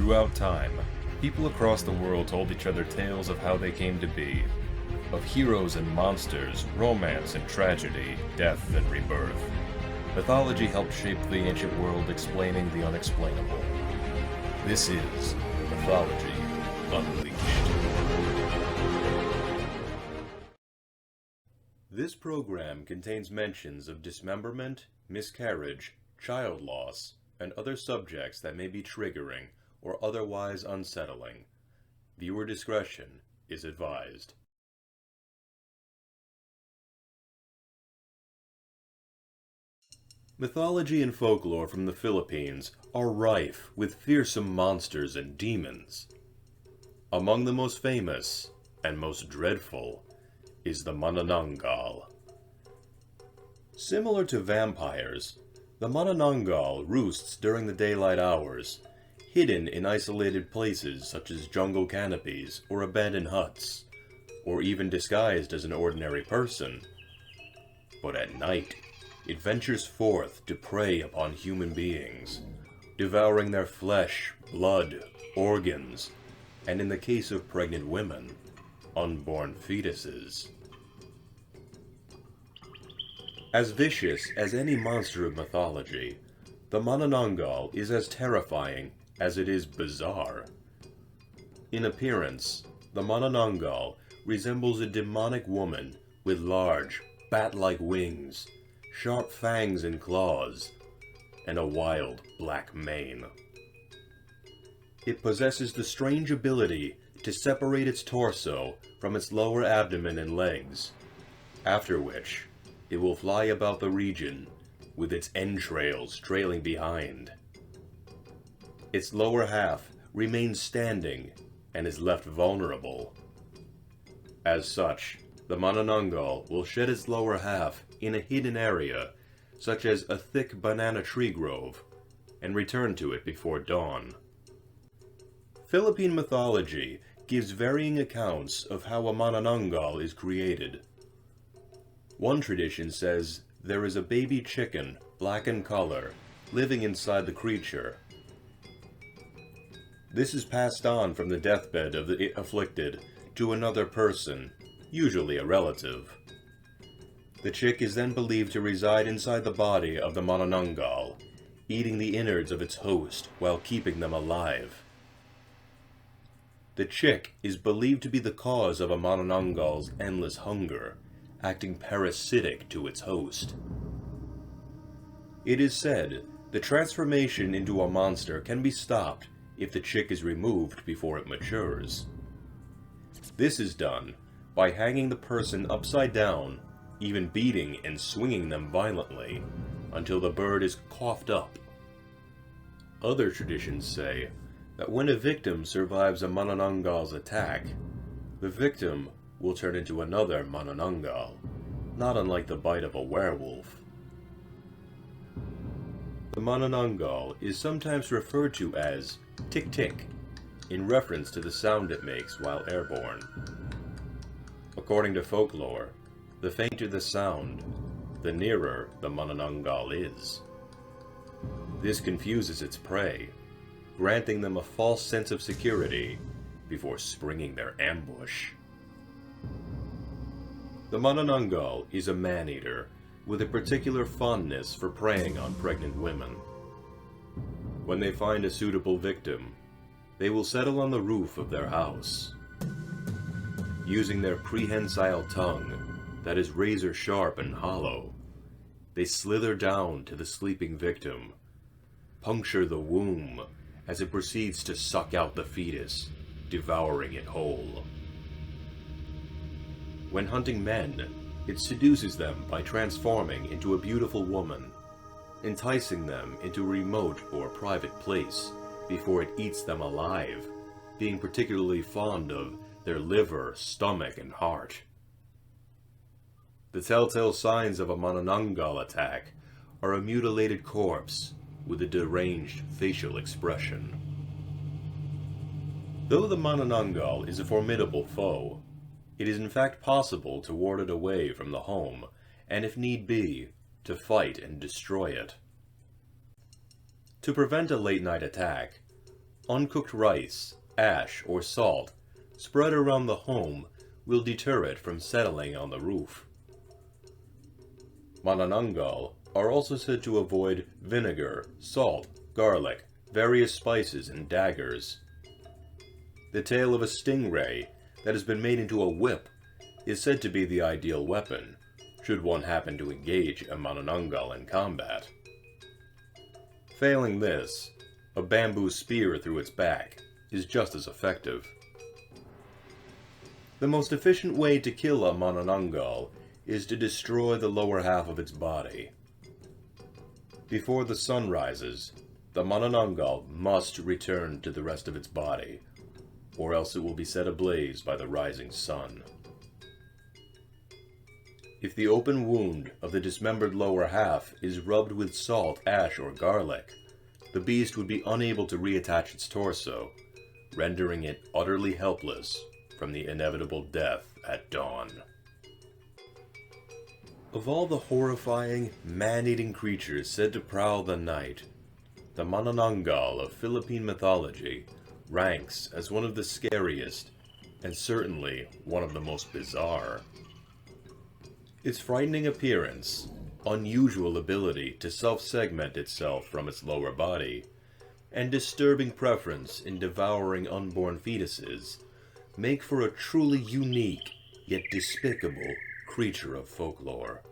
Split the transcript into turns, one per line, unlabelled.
Throughout time, people across the world told each other tales of how they came to be, of heroes and monsters, romance and tragedy, death and rebirth. Mythology helped shape the ancient world, explaining the unexplainable. This is Mythology Unleashed. This program contains mentions of dismemberment, miscarriage, child loss, and other subjects that may be triggering or otherwise unsettling. Viewer discretion is advised. Mythology and folklore from the Philippines are rife with fearsome monsters and demons. Among the most famous and most dreadful is the Manananggal. Similar to vampires, the Manananggal roosts during the daylight hours, hidden in isolated places such as jungle canopies or abandoned huts, or even disguised as an ordinary person. But at night, it ventures forth to prey upon human beings, devouring their flesh, blood, organs, and in the case of pregnant women, unborn fetuses. As vicious as any monster of mythology, the Manananggal is as terrifying as it is bizarre. In appearance, the Manananggal resembles a demonic woman with large, bat-like wings, sharp fangs and claws, and a wild black mane. It possesses the strange ability to separate its torso from its lower abdomen and legs, after which it will fly about the region with its entrails trailing behind. Its lower half remains standing and is left vulnerable. As such, the Manananggal will shed its lower half in a hidden area, such as a thick banana tree grove, and return to it before dawn. Philippine mythology gives varying accounts of how a Manananggal is created. One tradition says there is a baby chicken, black in color, living inside the creature. This is passed on from the deathbed of the afflicted to another person, usually a relative. The chick is then believed to reside inside the body of the Manananggal, eating the innards of its host while keeping them alive. The chick is believed to be the cause of a Manananggal's endless hunger, acting parasitic to its host. It is said the transformation into a monster can be stopped if the chick is removed before it matures. This is done by hanging the person upside down, even beating and swinging them violently, until the bird is coughed up. Other traditions say that when a victim survives a Manananggal's attack, the victim will turn into another Manananggal, not unlike the bite of a werewolf. The Manananggal is sometimes referred to as Tik Tik, in reference to the sound it makes while airborne. According to folklore, the fainter the sound, the nearer the Manananggal is. This confuses its prey, granting them a false sense of security before springing their ambush. The Manananggal is a man-eater with a particular fondness for preying on pregnant women. When they find a suitable victim, they will settle on the roof of their house. Using their prehensile tongue that is razor sharp and hollow, they slither down to the sleeping victim, puncture the womb as it proceeds to suck out the fetus, devouring it whole. When hunting men, it seduces them by transforming into a beautiful woman, enticing them into a remote or private place before it eats them alive, being particularly fond of their liver, stomach, and heart. The telltale signs of a Manananggal attack are a mutilated corpse with a deranged facial expression. Though the Manananggal is a formidable foe, it is in fact possible to ward it away from the home, and if need be, to fight and destroy it. To prevent a late-night attack, Uncooked rice, ash, or salt spread around the home will deter it from settling on the roof. Manananggal are also said to avoid vinegar, salt, garlic, various spices, and daggers. The tail of a stingray that has been made into a whip is said to be the ideal weapon, should one happen to engage a Manananggal in combat. Failing this, a bamboo spear through its back is just as effective. The most efficient way to kill a Manananggal is to destroy the lower half of its body. Before the sun rises, the Manananggal must return to the rest of its body, or else it will be set ablaze by the rising sun. If the open wound of the dismembered lower half is rubbed with salt, ash, or garlic, the beast would be unable to reattach its torso, rendering it utterly helpless from the inevitable death at dawn. Of all the horrifying, man-eating creatures said to prowl the night, the Manananggal of Philippine mythology ranks as one of the scariest, and certainly one of the most bizarre. Its frightening appearance, unusual ability to self-segment itself from its lower body, and disturbing preference in devouring unborn fetuses make for a truly unique, yet despicable, creature of folklore.